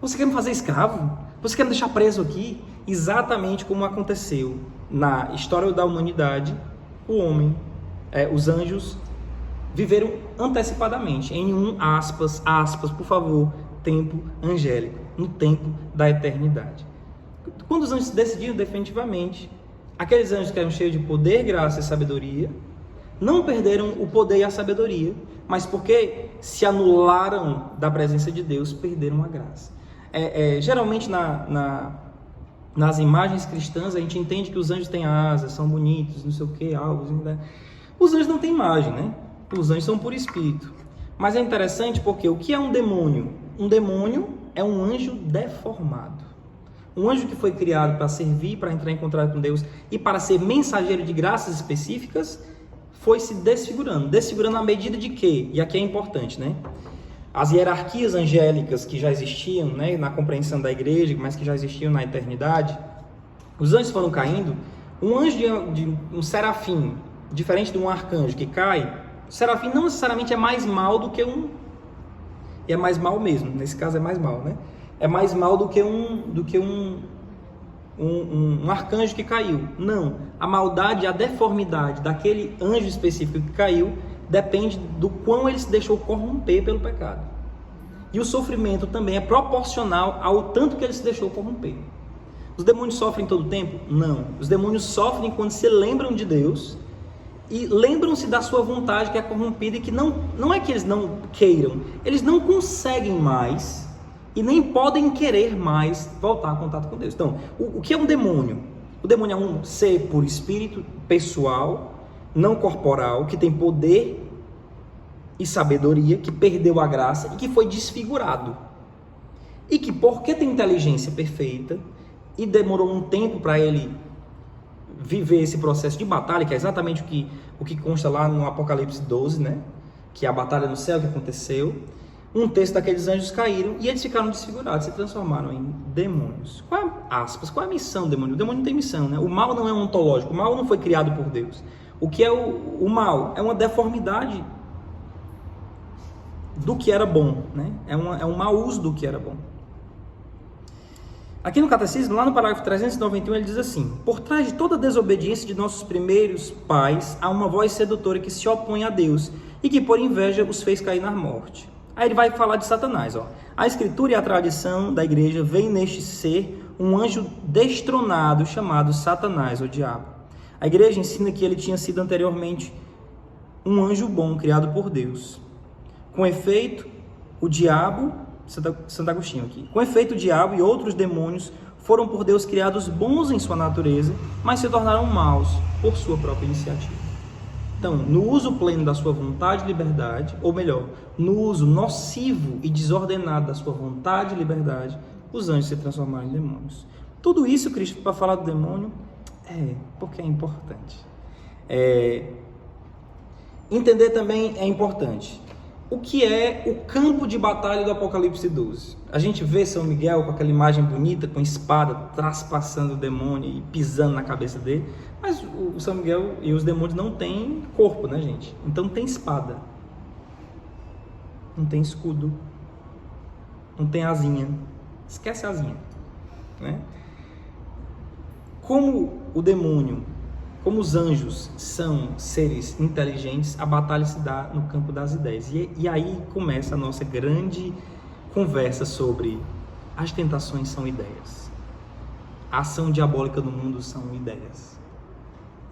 Você quer me fazer escravo? Você quer me deixar preso aqui? Exatamente como aconteceu na história da humanidade, os anjos viveram antecipadamente em aspas, por favor, tempo angélico, no tempo da eternidade. Quando os anjos decidiram definitivamente, aqueles anjos que eram cheios de poder, graça e sabedoria, não perderam o poder e a sabedoria, mas porque se anularam da presença de Deus, perderam a graça. Geralmente nas imagens cristãs a gente entende que os anjos têm asas, são bonitos, não sei o que, algo, né? Os anjos não têm imagem, né? Os anjos são por espírito. Mas é interessante porque o que é um demônio? Um demônio é um anjo deformado. Um anjo que foi criado para servir, para entrar em contato com Deus e para ser mensageiro de graças específicas, foi se desfigurando à medida de que, e aqui é importante, né? As hierarquias angélicas que já existiam, né, na compreensão da igreja, mas que já existiam na eternidade, os anjos foram caindo. Um anjo um serafim, diferente de um arcanjo que cai, o serafim não necessariamente é mais mal do que e é mais mal mesmo, nesse caso é mais mal, né? É mais mal do que um arcanjo que caiu. Não, a maldade, a deformidade daquele anjo específico que caiu depende do quão ele se deixou corromper pelo pecado. E o sofrimento também é proporcional ao tanto que ele se deixou corromper. Os demônios sofrem todo o tempo? Não. Os demônios sofrem quando se lembram de Deus e lembram-se da sua vontade que é corrompida e que não é que eles não queiram, eles não conseguem mais e nem podem querer mais voltar a contato com Deus. Então, o que é um demônio? O demônio é um ser por espírito, pessoal, não corporal, que tem poder e sabedoria, que perdeu a graça e que foi desfigurado. E que, porque tem inteligência perfeita e demorou um tempo para ele viver esse processo de batalha, que é exatamente o que consta lá no Apocalipse 12, né? Que é a batalha no céu que aconteceu. Um terço daqueles anjos caíram e eles ficaram desfigurados, se transformaram em demônios. Qual é a missão do demônio? O demônio não tem missão, né? O mal não é ontológico, o mal não foi criado por Deus. O que é o mal? É uma deformidade do que era bom, né? É um mau uso do que era bom. Aqui no Catecismo, lá no parágrafo 391, ele diz assim: por trás de toda a desobediência de nossos primeiros pais, há uma voz sedutora que se opõe a Deus e que por inveja os fez cair na morte. Aí ele vai falar de Satanás, ó. A escritura e a tradição da igreja veem neste ser um anjo destronado chamado Satanás, o diabo. A igreja ensina que ele tinha sido anteriormente um anjo bom, criado por Deus. Com efeito, o diabo, Santo Agostinho aqui, com efeito o diabo e outros demônios foram por Deus criados bons em sua natureza, mas se tornaram maus por sua própria iniciativa. Então, no uso pleno da sua vontade e liberdade, ou melhor, no uso nocivo e desordenado da sua vontade e liberdade, os anjos se transformaram em demônios. Tudo isso, Cristo, para falar do demônio, porque é importante. Entender também é importante. O que é o campo de batalha do Apocalipse 12? A gente vê São Miguel com aquela imagem bonita, com espada, traspassando o demônio e pisando na cabeça dele, mas o São Miguel e os demônios não têm corpo, né, gente? Então tem espada, não tem escudo, não tem asinha, esquece a asinha, né? Como o demônio, como os anjos são seres inteligentes, a batalha se dá no campo das ideias. E aí começa a nossa grande conversa sobre as tentações são ideias. A ação diabólica no mundo são ideias.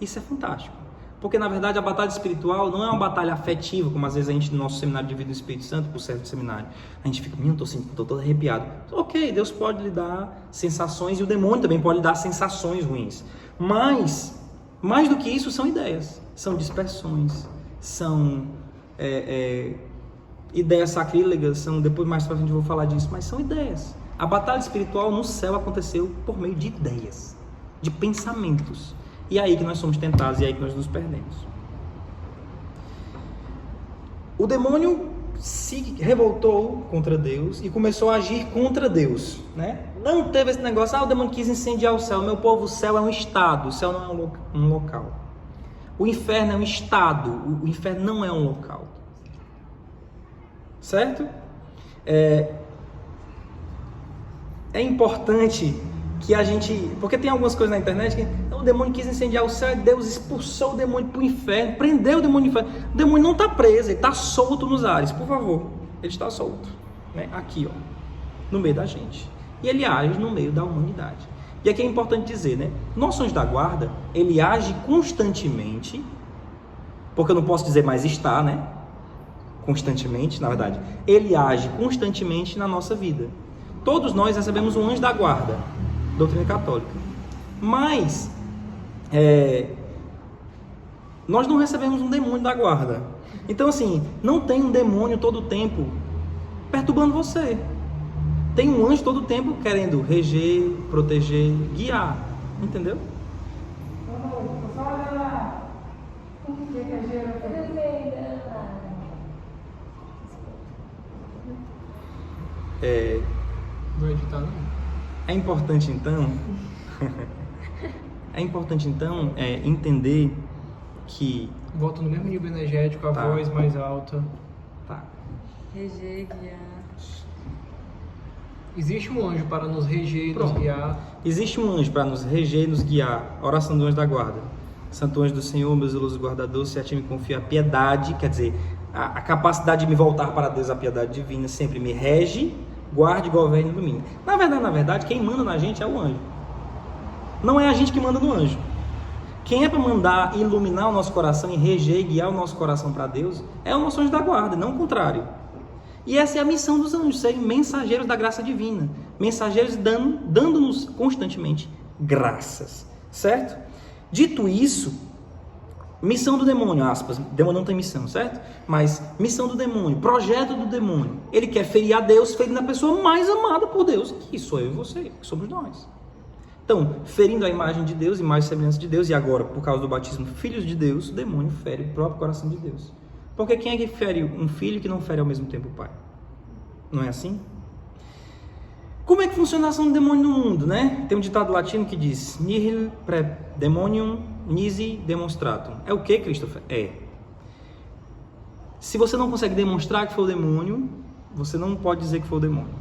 Isso é fantástico. Porque, na verdade, a batalha espiritual não é uma batalha afetiva, como às vezes a gente, no nosso seminário de vida do Espírito Santo, por certo seminário, a gente fica, estou todo arrepiado. Ok, Deus pode lhe dar sensações e o demônio também pode lhe dar sensações ruins. Mas, mais do que isso, são ideias, são dispersões, são ideias sacrílegas, depois mais pra frente eu vou falar disso, mas são ideias. A batalha espiritual no céu aconteceu por meio de ideias, de pensamentos. E é aí que nós somos tentados, e é aí que nós nos perdemos. O demônio se revoltou contra Deus e começou a agir contra Deus, né? Não teve esse negócio, o demônio quis incendiar o céu. Meu povo, o céu é um estado, o céu não é um local. O inferno é um estado, o inferno não é um local. Certo? é importante que a gente... Porque tem algumas coisas na internet que o demônio quis incendiar o céu, Deus expulsou o demônio para o inferno, prendeu o demônio no inferno. O demônio não está preso, ele está solto nos ares. Por favor, ele está solto, né? Aqui, ó, no meio da gente. E ele age no meio da humanidade. E aqui é importante dizer, né? Nosso anjo da guarda, ele age constantemente, porque eu não posso dizer mais está, né? Constantemente, na verdade. Ele age constantemente na nossa vida. Todos nós recebemos um anjo da guarda, doutrina católica. Mas, nós não recebemos um demônio da guarda. Então, assim, não tem um demônio todo o tempo perturbando você. Tem um anjo todo o tempo querendo reger, proteger, guiar. Entendeu? É importante então entender que volta no mesmo nível energético, a voz mais alta. Tá. Reger, guiar. Existe um anjo para nos reger e nos guiar. Existe um anjo para nos reger e nos guiar. A oração do anjo da guarda. Santo anjo do Senhor, meu zeloso guardador, se a ti me confio a piedade, quer dizer, a capacidade de me voltar para Deus, a piedade divina, sempre me rege, guarde, governe e ilumine. Na verdade, quem manda na gente é o anjo. Não é a gente que manda no anjo. Quem é para mandar e iluminar o nosso coração e reger e guiar o nosso coração para Deus é o nosso anjo da guarda, não o contrário. E essa é a missão dos anjos, serem mensageiros da graça divina, mensageiros dando-nos constantemente graças, certo? Dito isso, missão do demônio, aspas, o demônio não tem missão, certo? Mas missão do demônio, projeto do demônio, ele quer ferir a Deus, ferindo a pessoa mais amada por Deus, que sou eu e você, que somos nós. Então, ferindo a imagem de Deus, imagem e semelhança de Deus, e agora, por causa do batismo, filhos de Deus, o demônio fere o próprio coração de Deus. Porque quem é que fere um filho que não fere ao mesmo tempo o pai? Não é assim? Como é que funciona a ação do demônio no mundo, né? Tem um ditado latino que diz: nihil pre demonium nisi demonstratum. É o que, Christopher? Se você não consegue demonstrar que foi o demônio, você não pode dizer que foi o demônio.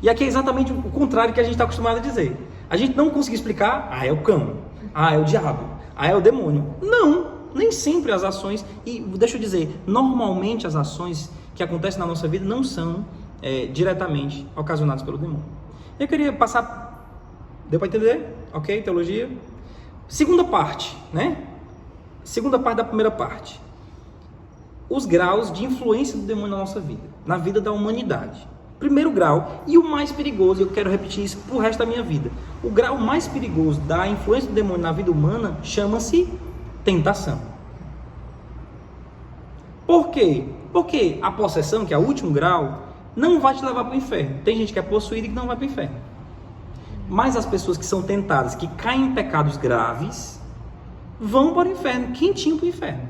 E aqui é exatamente o contrário que a gente está acostumado a dizer. A gente não consegue explicar, é o cão, é o diabo, é o demônio. Não, nem sempre as ações, e deixa eu dizer, normalmente as ações que acontecem na nossa vida não são diretamente ocasionadas pelo demônio. Eu queria passar, deu para entender? Ok, teologia? Segunda parte, né? Segunda parte da primeira parte. Os graus de influência do demônio na nossa vida, na vida da humanidade. Primeiro grau, e o mais perigoso, eu quero repetir isso pro resto da minha vida. O grau mais perigoso da influência do demônio na vida humana chama-se tentação. Por quê? Porque a possessão, que é o último grau, não vai te levar para o inferno. Tem gente que é possuída e que não vai para o inferno. Mas as pessoas que são tentadas, que caem em pecados graves, vão para o inferno, quentinho para o inferno,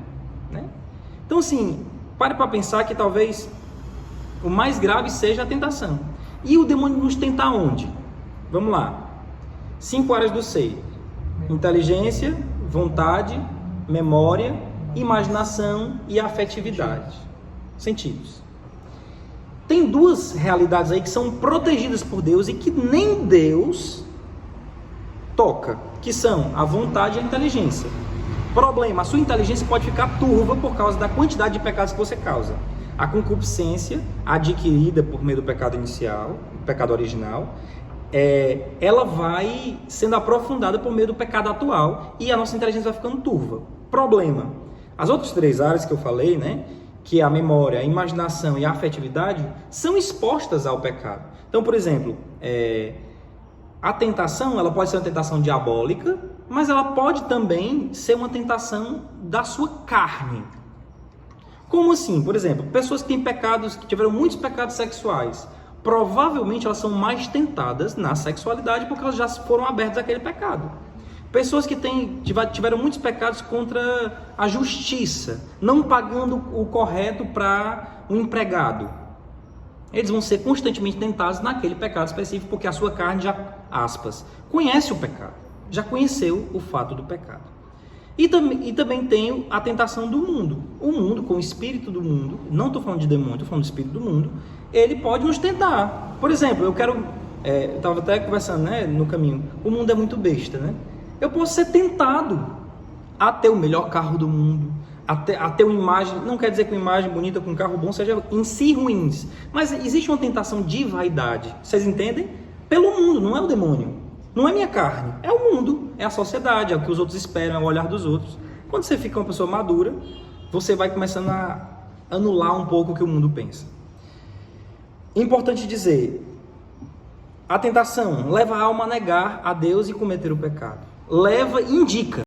né? Então assim, pare para pensar que talvez o mais grave seja a tentação. E o demônio nos tenta onde? Vamos lá. 5 áreas do ser: inteligência, vontade, memória, imaginação e afetividade. Sentidos. Tem duas realidades aí que são protegidas por Deus e que nem Deus toca, que são a vontade e a inteligência. Problema: a sua inteligência pode ficar turva por causa da quantidade de pecados que você causa. A concupiscência adquirida por meio do pecado inicial, do pecado original, ela vai sendo aprofundada por meio do pecado atual e a nossa inteligência vai ficando turva. Problema: as outras 3 áreas que eu falei, né, que é a memória, a imaginação e a afetividade, são expostas ao pecado. Então, por exemplo, a tentação, ela pode ser uma tentação diabólica, mas ela pode também ser uma tentação da sua carne. Como assim? Por exemplo, pessoas que têm pecados, que tiveram muitos pecados sexuais, provavelmente elas são mais tentadas na sexualidade porque elas já foram abertas àquele pecado. Pessoas que tiveram muitos pecados contra a justiça, não pagando o correto para um empregado, eles vão ser constantemente tentados naquele pecado específico, porque a sua carne já, aspas, conhece o pecado, já conheceu o fato do pecado. E também tem a tentação do mundo. O mundo, com o espírito do mundo, não estou falando de demônio, estou falando do espírito do mundo, ele pode nos tentar. Por exemplo, eu quero eu estava até conversando, né, no caminho, o mundo é muito besta, né? Eu posso ser tentado a ter o melhor carro do mundo, a ter uma imagem, não quer dizer que uma imagem bonita com um carro bom seja em si ruins, mas existe uma tentação de vaidade, vocês entendem? Pelo mundo, não é o demônio, não é minha carne, é o mundo, é a sociedade, é o que os outros esperam, é o olhar dos outros. Quando você fica uma pessoa madura, você vai começando a anular um pouco o que o mundo pensa. Importante dizer, a tentação leva a alma a negar a Deus e cometer o pecado. Indica